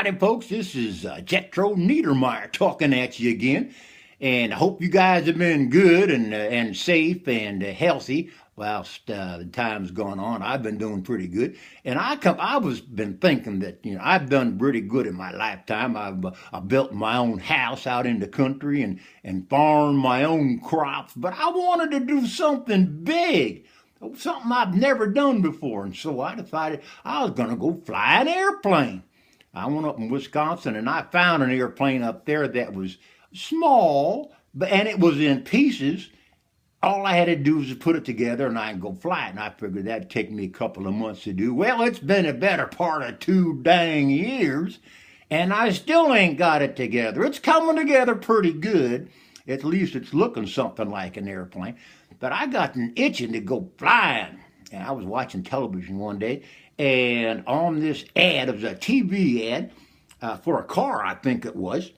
Howdy, folks. This is Jetrow Neidermyer talking at you again. And I hope you guys have been good and safe and healthy whilst the time's gone on. I've been doing pretty good. And I was been thinking that, I've done pretty good in my lifetime. I built my own house out in the country and farmed my own crops. But I wanted to do something big. Something I've never done before. And so I decided I was going to go fly an airplane. I went up in Wisconsin and I found an airplane up there that was small, and it was in pieces. All I had to do was to put it together and I could go fly it. And I figured that'd take me a couple of months to do. Well, it's been a better part of 2 dang years, and I still ain't got it together. It's coming together pretty good. At least it's looking something like an airplane. But I got an itching to go flying. And I was watching television one day, and on this ad, it was a TV ad for a car, I think it was.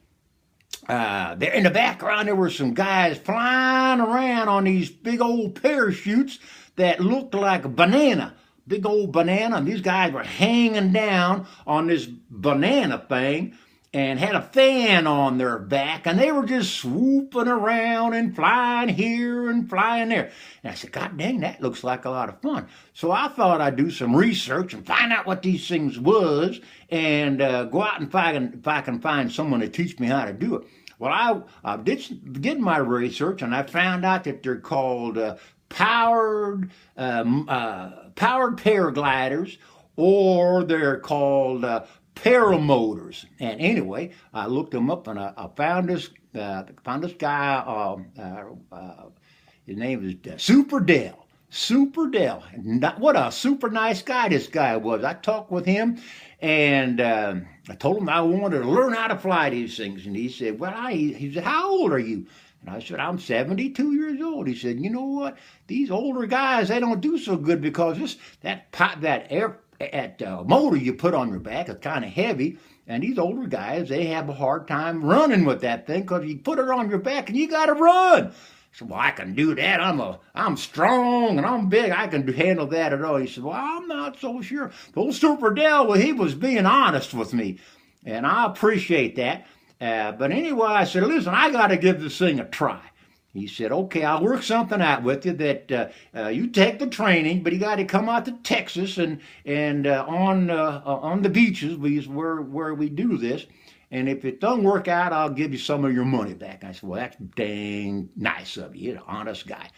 There in the background, there were some guys flying around on these big old parachutes that looked like a banana. Big old banana. And these guys were hanging down on this banana thing and had a fan on their back, and they were just swooping around and flying here and flying there. And I said, God dang, that looks like a lot of fun. So I thought I'd do some research and find out what these things was and go out and if I can find someone to teach me how to do it. Well, I did my research, and I found out that they're called powered paragliders, or they're called paramotors. And anyway, I looked them up, and I found this guy. His name is Super Dell. Super Dell. What a super nice guy this guy was. I talked with him, and I told him I wanted to learn how to fly these things. And he said, he said, how old are you? And I said, I'm 72 years old. He said, you know what? These older guys, they don't do so good because that motor you put on your back is kind of heavy, and these older guys, they have a hard time running with that thing because you put it on your back and you got to run. So, well, I can do that. I'm strong and I'm big. I can handle that at all. He said, well, I'm not so sure. The old Super Dell, well, he was being honest with me, and I appreciate that. But anyway, I said, listen, I got to give this thing a try. He said, okay, I'll work something out with you that you take the training, but you got to come out to Texas and on the beaches where we do this. And if it doesn't work out, I'll give you some of your money back. I said, well, that's dang nice of you. You're an honest guy.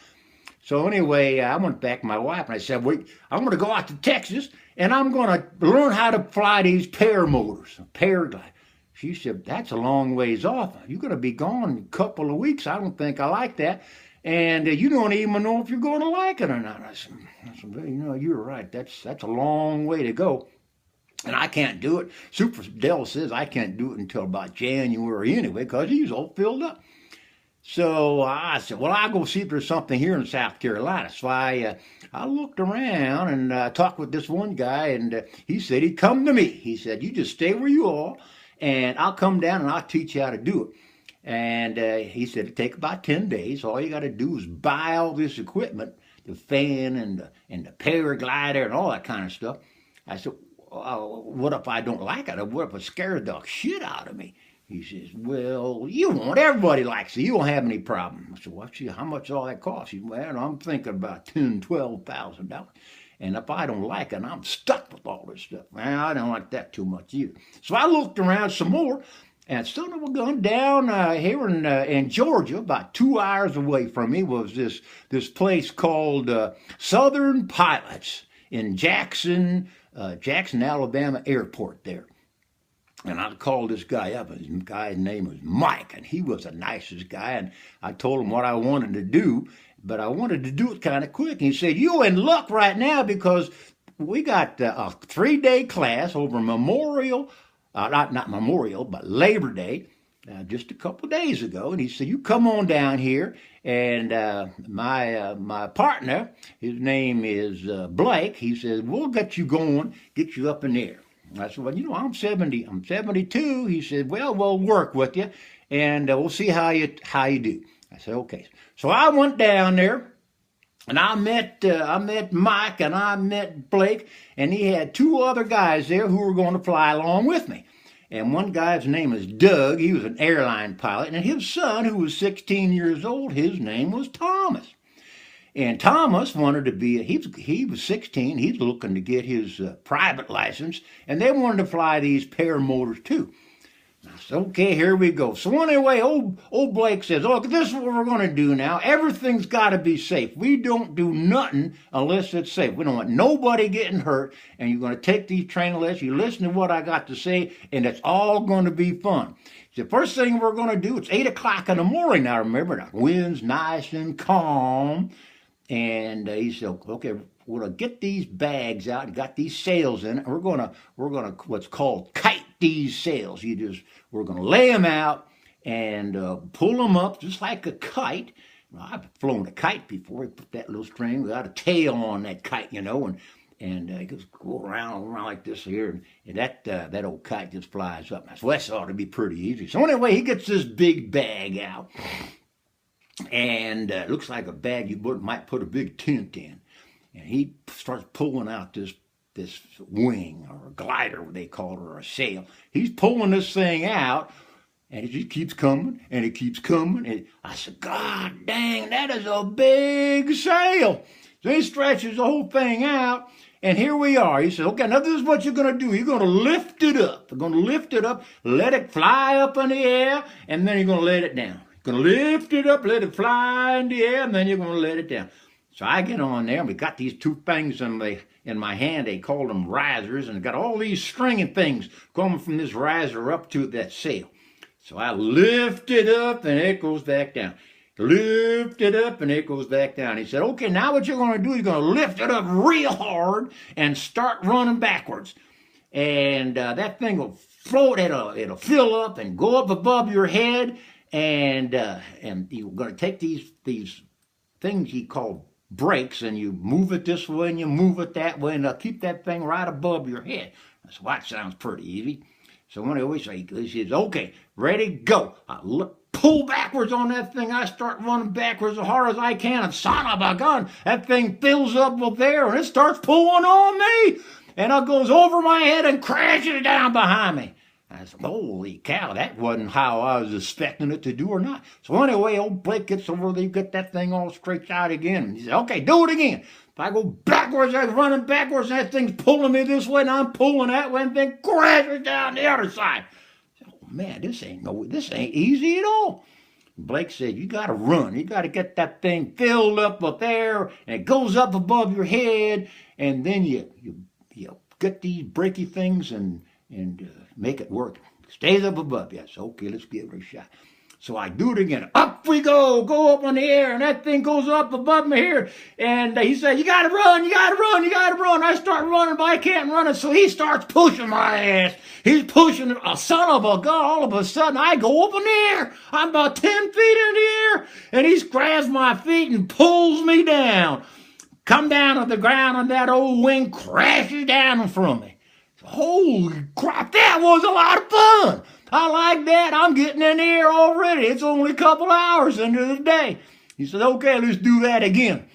So anyway, I went back to my wife and I said, wait, I'm going to go out to Texas and I'm going to learn how to fly these paramotors, paraglide. She said, that's a long ways off. You're going to be gone a couple of weeks. I don't think I like that. And you don't even know if you're going to like it or not. I said, you're right. That's a long way to go. And I can't do it. Super Dell says I can't do it until about January anyway because he's all filled up. So I said, well, I'll go see if there's something here in South Carolina. So I looked around and talked with this one guy, and he said he'd come to me. He said, you just stay where you are, and I'll come down and I'll teach you how to do it. And he said it'd take about 10 days. All you got to do is buy all this equipment, the fan and the paraglider and all that kind of stuff. I said, what if I don't like it? What if it scares the shit out of me? He says, well, you won't. Everybody likes it. You won't have any problem. I said, well, see, how much all that cost? He said, well, I'm thinking about $10,000, $12,000. And if I don't like it, I'm stuck with all this stuff. Well, I don't like that too much either. So I looked around some more, and son of a gun, down here in Georgia, about 2 hours away from me, was this place called Southern Pilots in Jackson, Alabama airport there. And I called this guy up. His guy's name was Mike, and he was the nicest guy. And I told him what I wanted to do, but I wanted to do it kind of quick. And he said, you're in luck right now because we got a 3-day class over Memorial, not Memorial, but Labor Day, just a couple of days ago. And he said, you come on down here. And my partner, his name is Blake, he says, we'll get you going, get you up in there. I said, well, I'm 72. He said, well, we'll work with you, and we'll see how you do. I said, okay. So I went down there, and I met Mike, and I met Blake, and he had 2 other guys there who were going to fly along with me. And one guy's name is Doug. He was an airline pilot. And his son, who was 16 years old, his name was Thomas. And Thomas wanted to be, he was 16. He's looking to get his private license. And they wanted to fly these paramotors too. I said, okay, here we go. So anyway, old Blake says, look, this is what we're going to do now. Everything's got to be safe. We don't do nothing unless it's safe. We don't want nobody getting hurt. And you're going to take these training lessons. You listen to what I got to say, and it's all going to be fun. The first thing we're going to do, it's 8 o'clock in the morning now, remember. The wind's nice and calm. And he said, okay, we're going to get these bags out and got these sails in it. We're going to what's called kite these sails. We're going to lay them out and pull them up just like a kite. Well, I've flown a kite before. We put that little string without a tail on that kite, and it goes go around like this here, and that old kite just flies up. I said, well, that ought to be pretty easy. So anyway, he gets this big bag out. And it looks like a bag you might put a big tent in. And he starts pulling out this wing, or a glider, they call it, or a sail. He's pulling this thing out, and it just keeps coming, and it keeps coming. And I said, God dang, that is a big sail. So he stretches the whole thing out, and here we are. He said, okay, now this is what you're going to do. You're going to lift it up. You're going to lift it up, let it fly up in the air, and then you're going to let it down. Going to lift it up, let it fly in the air, and then you're going to let it down. So I get on there, and we got these two things in my hand. They called them risers, and got all these stringing things coming from this riser up to that sail. So I lift it up, and it goes back down. Lift it up, and it goes back down. He said, okay, now what you're going to do, you're going to lift it up real hard and start running backwards. And that thing will float, it'll fill up and go up above your head. And you're going to take these things he called brakes, and you move it this way and you move it that way, and keep that thing right above your head. I said, well, that sounds pretty easy. So when he says, okay, ready, go. I pull backwards on that thing. I start running backwards as hard as I can, and son of a gun, that thing fills up there, and it starts pulling on me. And it goes over my head and crashes down behind me. I said, holy cow, that wasn't how I was expecting it to do or not. So anyway, old Blake gets over there, get that thing all straightened out again. And he said, okay, do it again. If I go backwards, I'm running backwards, and that thing's pulling me this way, and I'm pulling that way, and then crashes down the other side. I said, oh man, this ain't easy at all. Blake said, you got to run. You got to get that thing filled up there, and it goes up above your head, and then you get these brakey things and make it work. Stays up above. Yes, okay, let's give it a shot. So I do it again. Up we go up in the air, and that thing goes up above me here. And he said, you got to run, you got to run, you got to run. I start running, but I can't run it, so he starts pushing my ass. He's pushing it. A son of a gun, all of a sudden, I go up in the air. I'm about 10 feet in the air, and he grabs my feet and pulls me down. Come down to the ground, and that old wing crashes down from me. Holy crap, that was a lot of fun. I like that. I'm getting in the air already. It's only a couple hours into the day. He said, okay, let's do that again.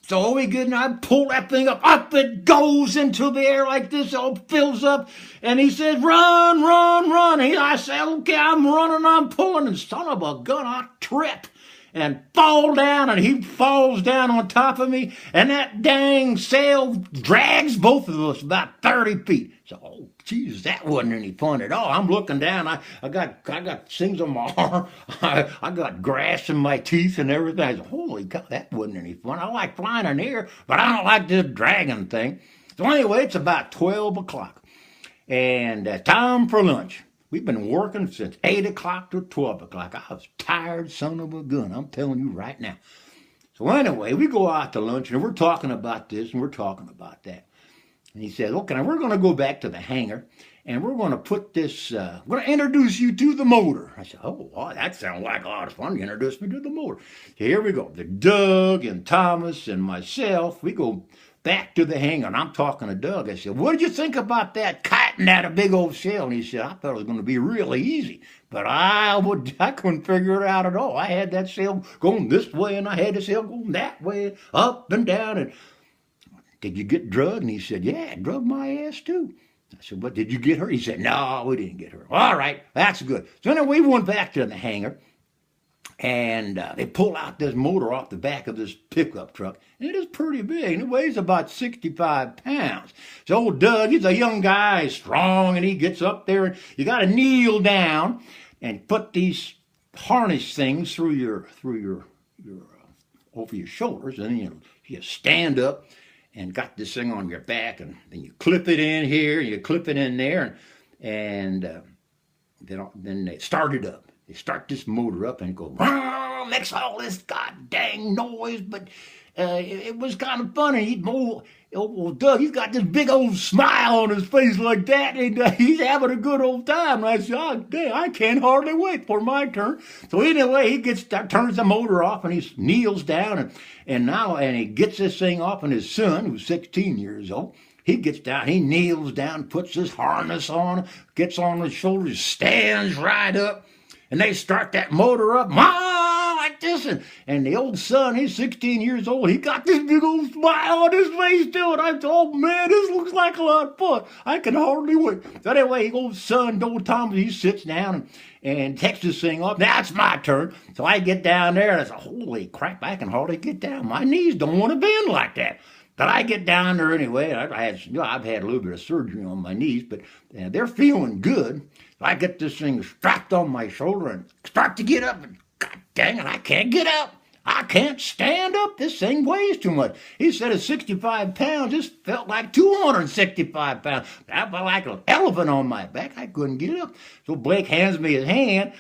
So we get, and I pull that thing up. Up it goes into the air like this. It all fills up. And he says, run, run, run. And I said, okay, I'm running, I'm pulling. And son of a gun, I trip and fall down, and he falls down on top of me, and that dang sail drags both of us about 30 feet. So, oh, Jesus, that wasn't any fun at all. I'm looking down. I got things on my arm. I got grass in my teeth and everything. I said, holy cow, that wasn't any fun. I like flying in the air, but I don't like this dragging thing. So anyway, it's about 12 o'clock, and time for lunch. We've been working since 8 o'clock to 12 o'clock. I was tired, son of a gun. I'm telling you right now. So anyway, we go out to lunch, and we're talking about this, and we're talking about that. And he says, okay, now we're going to go back to the hangar, and we're going to put this, we're going to introduce you to the motor. I said, oh, well, that sounds like a lot of fun. You introduce me to the motor. So here we go. The Doug and Thomas and myself, we go back to the hangar, and I'm talking to Doug. I said, what did you think about that kiting at a big old sail? And he said, I thought it was going to be really easy, but I couldn't figure it out at all. I had that sail going this way, and I had the sail going that way, up and down. And did you get drugged? And he said, yeah, I drugged my ass too. I said, what, did you get hurt? He said, no, we didn't get hurt. All right, that's good. So then we went back to the hangar, and they pull out this motor off the back of this pickup truck, and it is pretty big, and it weighs about 65 pounds. So old Doug, he's a young guy, he's strong, and he gets up there, and you got to kneel down and put these harness things through your over your shoulders, and then you stand up and got this thing on your back, and then you clip it in here, and you clip it in there, and then they start it up. They start this motor up and go, makes all this god dang noise, but it was kind of funny. Old Doug, he's got this big old smile on his face like that, and he's having a good old time. And I said, oh, dang, I can't hardly wait for my turn. So anyway, he turns the motor off, and he kneels down, and he gets this thing off, and his son, who's 16 years old, he gets down, he kneels down, puts his harness on, gets on his shoulders, stands right up, and they start that motor up, like this, and the old son, he's 16 years old, he got this big old smile on his face too, and I thought, oh man, this looks like a lot of fun. I can hardly wait. So anyway, old son, old Thomas, he sits down and takes this thing off. Now it's my turn. So I get down there, and I said, holy crap, I can hardly get down. My knees don't want to bend like that. But I get down there anyway. I've had a little bit of surgery on my knees, but they're feeling good. So I get this thing strapped on my shoulder and start to get up, and god dang it, I can't get up. I can't stand up. This thing weighs too much. He said it's 65 pounds. This felt like 265 pounds. I felt like an elephant on my back. I couldn't get up. So Blake hands me his hand.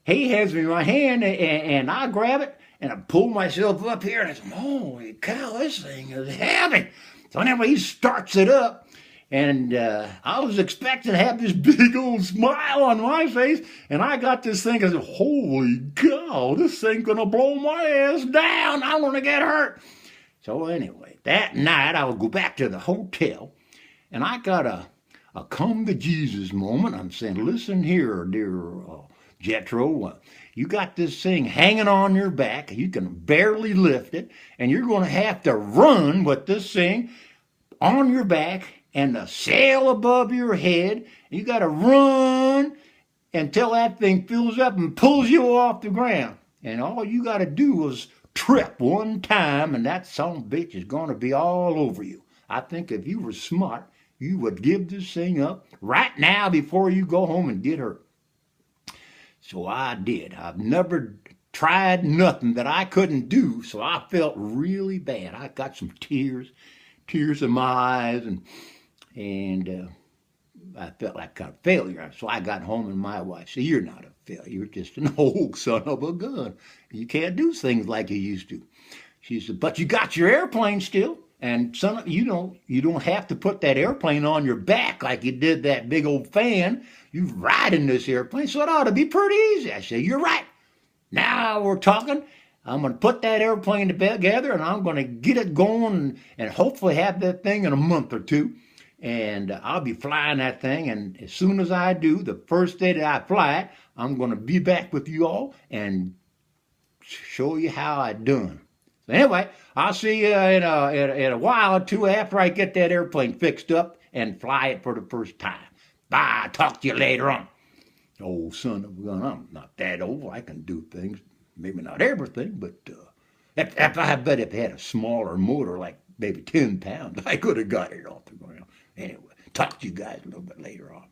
He hands me my hand, and I grab it, and I pull myself up here, and I said, holy cow, this thing is heavy. So anyway, he starts it up, and I was expecting to have this big old smile on my face, and I got this thing, I said, holy cow, this thing's going to blow my ass down. I'm going to get hurt. So anyway, that night, I would go back to the hotel, and I got a come to Jesus moment. I'm saying, listen here, dear Jetrow, you got this thing hanging on your back. You can barely lift it, and you're going to have to run with this thing on your back and the sail above your head. You got to run until that thing fills up and pulls you off the ground. And all you got to do is trip one time, and that son of a bitch is going to be all over you. I think if you were smart, you would give this thing up right now before you go home and get hurt. So I did. I've never tried nothing that I couldn't do, so I felt really bad. I got some tears in my eyes, and I felt like kind of failure. So I got home, and my wife said, you're not a failure. You're just an old son of a gun. You can't do things like you used to. She said, but you got your airplane still. And son, you don't have to put that airplane on your back like you did that big old fan. You ride in this airplane, so it ought to be pretty easy. I said, you're right. Now we're talking. I'm going to put that airplane together, and I'm going to get it going and hopefully have that thing in a month or two. And I'll be flying that thing, and as soon as I do, the first day that I fly it, I'm going to be back with you all and show you how I done. So anyway, I'll see you in a while or two after I get that airplane fixed up and fly it for the first time. Bye. Talk to you later on. Old son of a gun, I'm not that old. I can do things. Maybe not everything, but I bet if I had a smaller motor, like maybe 10 pounds, I could have got it off the ground. Anyway, talk to you guys a little bit later on.